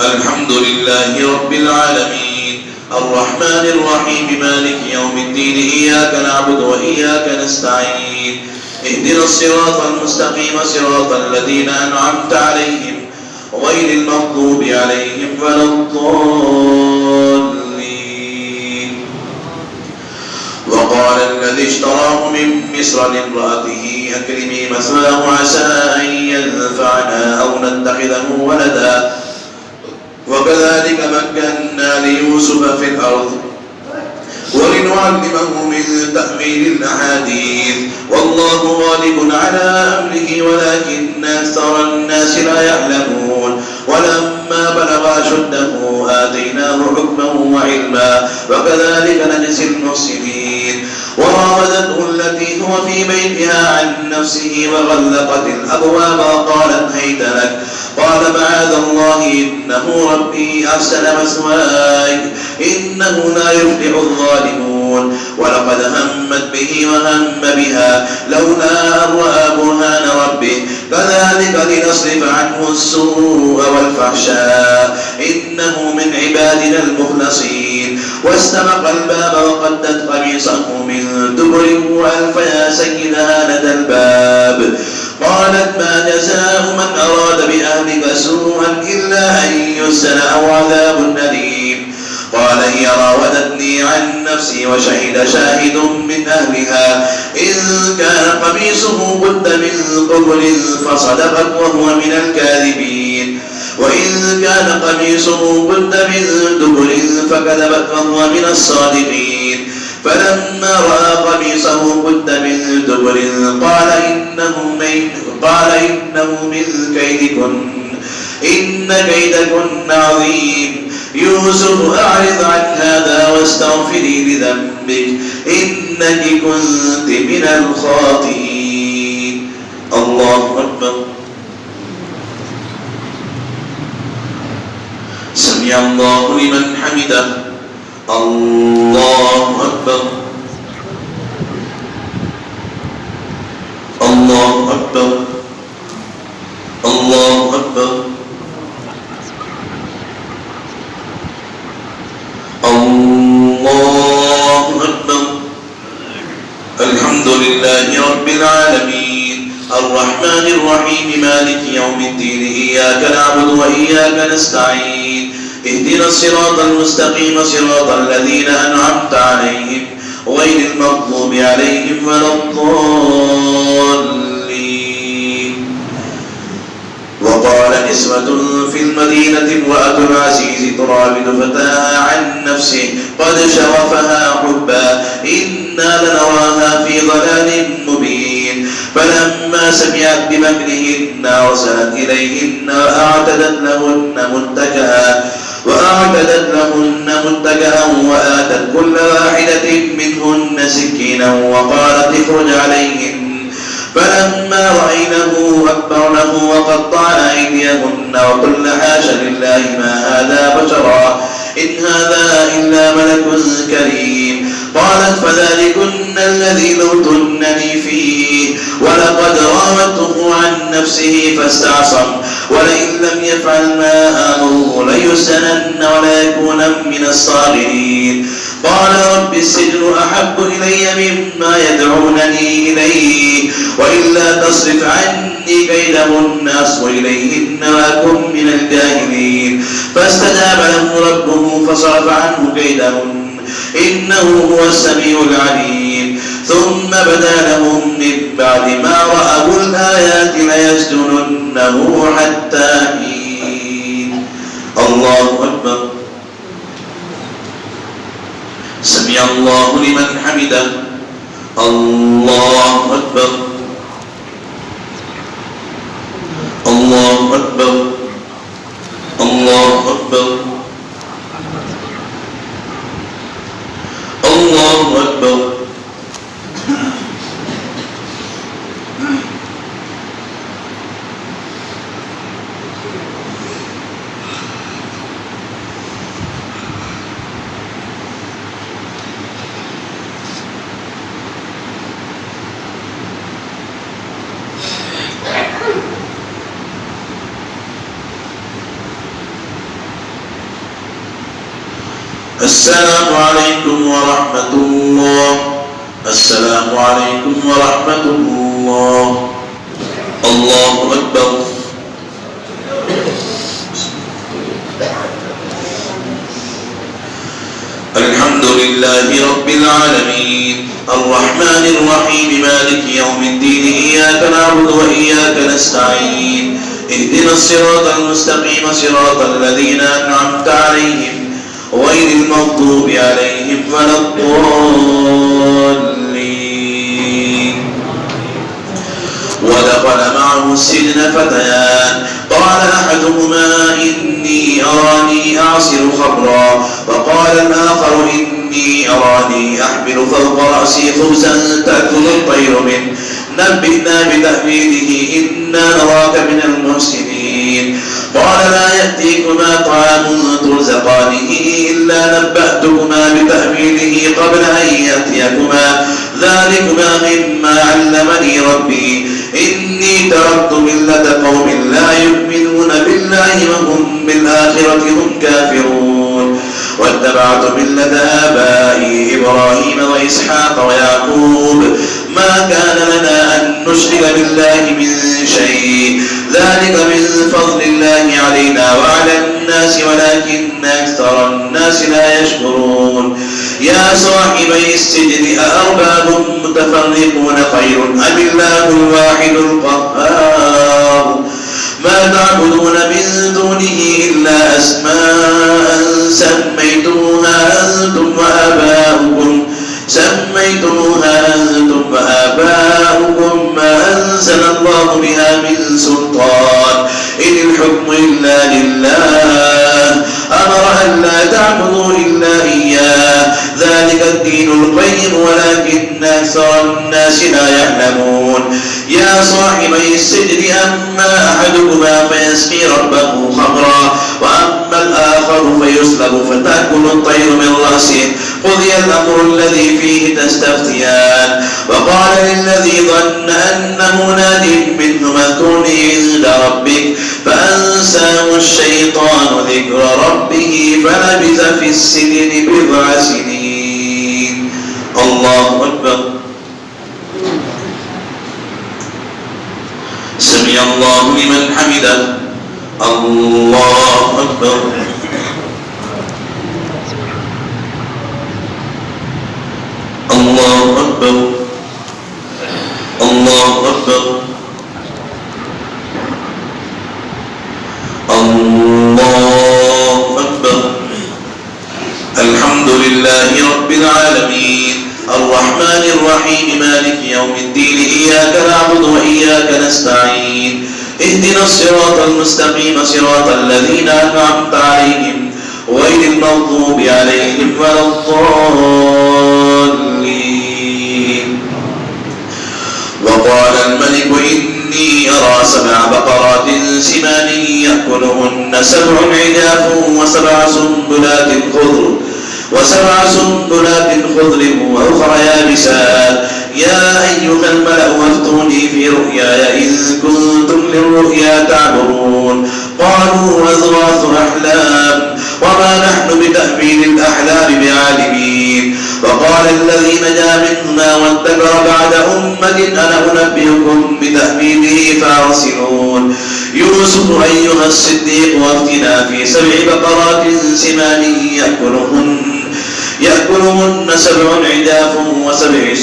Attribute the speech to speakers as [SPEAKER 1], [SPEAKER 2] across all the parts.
[SPEAKER 1] الحمد لله رب العالمين الرحمن الرحيم مالك يوم الدين إياك نعبد وإياك نستعين اهدنا الصراط المستقيم صراط الذين أنعمت عليهم غير المغضوب عليهم ولا الضالين. وقال الذي اشتراه من مصر لامرأته أكرمي مثواه عسى أن ينفعنا أو نتخذه ولدا وكذلك مكنا ليوسف في الأرض ولنعلمه من تأويل الأحاديث والله غالب على أمره ولكن أكثر الناس لا يعلمون. ولما بلغ أشده آتيناه حكما وعلما وكذلك نجزي المحسنين. وراودته التي هو في بيتها عن نفسه وغلقت الأبواب وقالت هيت لك قال معاذ الله إنه ربي أحسن مثواي إنه لا يفلح الظالمون. ولقد همت به وهم بها لولا أن رأى برهان ربه كذلك لنصرف عنه السوء والفحشاء إنه من عبادنا المخلصين. واستبق الباب وقدت قميصه من دبر وألف يا سيدها لدى الباب قالت ما جزاء من أراد بأهلك سوءا إلا أن يسجن أو عذاب أليم. قال هي راودتني عن نفسي وشهد شاهد من أهلها إن كان قميصه قد من قبل فصدقت وهو من الكاذبين وإن كان قميصه قد من دبر فكذبت وهو من الصادقين. فلما رأى قميصه قد من دبر قال إنه من كيدكن إن كيدكن عظيم. يوسف أعرض عن هذا واستغفري لذنبك إنك كنت من الخاطئين. الله أكبر. سمع الله لمن حمده. الله أكبر. الله أكبر. الله أكبر. الله أكبر. الحمد لله رب العالمين الرحمن الرحيم مالك يوم الدين إياك نعبد وإياك نستعين اهدنا الصراط المستقيم صراط الذين أنعمت عليهم غير المغضوب عليهم ولا الضالين. وقال نسوة في المدينة امرأة العزيز تراود فتاها عن نفسه قد شغفها حبا إنا لنراها في ضلال مبين. فلما سمعت بمكرهن أرسلت إليهن وأعتدت لهن متكئا وآتت كل واحدة منهن سكينا وقالت اخرج عليهن. فلما رأينه أكبرنه وقطعن أيديهن وقلن حاش لله ما هذا بشرا إن هذا إلا ملك كريم. قالت فذلكن الذي لمتنني فيه ولقد راودته عن نفسه فاستعصم ولئن لم يفعل ما آمره ليسجنن وليكون من الصاغرين. قال رب السجن أحب إلي مما يدعونني إليه وإلا تصرف عني كيدهن أصب إليهن وأكن من الجاهلين. فاستجاب له ربه فصرف عنه كيدهن إنه هو السميع العليم. ثم بدا لهم من بعد ما رأوا الآيات ليسجننه حتى حين. الله أكبر. سمع الله لمن حمده. الله أكبر. الله أكبر. الله أكبر. الله أكبر. السلام عليكم ورحمة الله. السلام عليكم ورحمة الله. الله أكبر. الحمد لله رب العالمين الرحمن الرحيم مالك يوم الدين إياك نعبد وإياك نستعين اهدنا الصراط المستقيم صراط الذين أنعمت عليهم غير المغضوب عليهم ولا الضالين. ودخل معه السجن فتيان قال أحدهما إني أراني أعصر خمرا وقال الآخر إني أراني أحمل فوق رأسي خبزا تأكل الطير منه نبئنا بتأويله إنا نراك من المحسنين. قال لا يأتيكما طعام ترزقانه إلا نبأتكما بتأويله قبل أن يأتيكما ذلكما مما علمني ربي إني تركت ملة قوم لا يؤمنون بالله وهم بالآخرة هم كافرون واتبعت ملة آبائي إبراهيم وإسحاق ويعقوب ما كان لنا أن نشرك بالله من شيء ذلك من فضل الله علينا وعلى الناس ولكن أكثر الناس لا يشكرون. يا صاحبي السجن أأرباب متفرقون خير أم الله الواحد القهار ما تعبدون من دونه إلا أسماء سميتموها أنتم وآباؤكم ما أنزل الله بها من سلطان إن الحكم إلا لله أمر أن لا تعبدوا إلا إياه ذلك الدين القيم ولكن أكثر الناس لا يعلمون. يا صاحبي السجن أما أحدكما فيسقي ربه خمرا وأما الآخر فيسلب فتأكل الطير من رأسه قضي الأمر الذي فيه تستفتيان. وقال للذي ظن أنه ناد منه اذكرني عند ربك فأنساه الشيطان ذكر ربه فلبث في السجن بضع سنين. الله أكبر. سمع الله لمن حمده. الله أكبر. الله أكبر. الله أكبر. الله أكبر. الحمد لله رب العالمين الرحمن الرحيم مالك يوم الدين إياك نعبد وإياك نستعين اهدنا الصراط المستقيم صراط الذين أنعمت عليهم غير المغضوب عليهم ولا الضالين. وقال الملك إني أرى 7 بقرات سمان يأكلهن 7 عجاف وسبع سنبلات خضر وأخر يابسات. يا أيها الملأ وافتوني في رؤياي إن كنتم للرؤيا تعبرون. قالوا أضغاث أحلام وما نحن بتأويل الأحلام بعالمين. وقال الذي نجا منهما وادكر بعد أمة أنا أنبئكم بتأويله فأرسلون. يوسف أيها الصديق وافتنا في 7 بقرات سمان يأكلهن 7 عجاف و7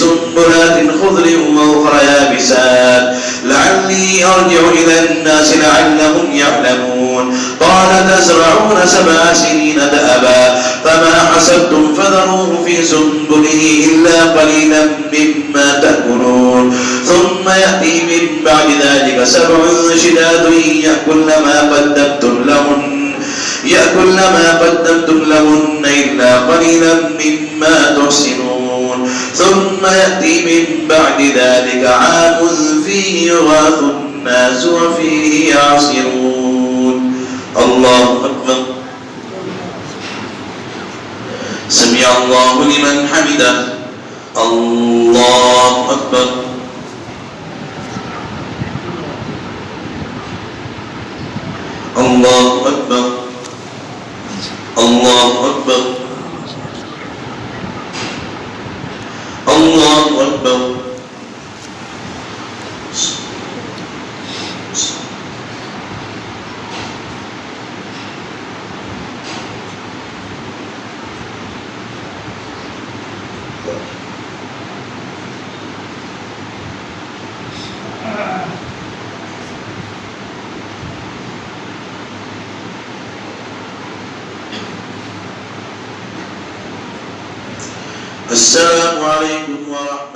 [SPEAKER 1] سنبلات خضر وأخر يابسات لعلي أرجع إلى الناس لعلهم يعلمون. قال تزرعون 7 سنين دأبا فما حسبتم فذروه في سنبله إلا قليلا مما تأكلون. ثم يأتي من بعد ذلك 7 شداد يأكل ما قدمتم لهن إلا قليلا مما تحسنون. ثم يأتي من بعد ذلك عام فيه يغاث الناس وفيه يعصرون. الله أكبر. سمع الله لمن حمده. الله أكبر. الله أكبر. الله أكبر. السلام عليكم ورحمة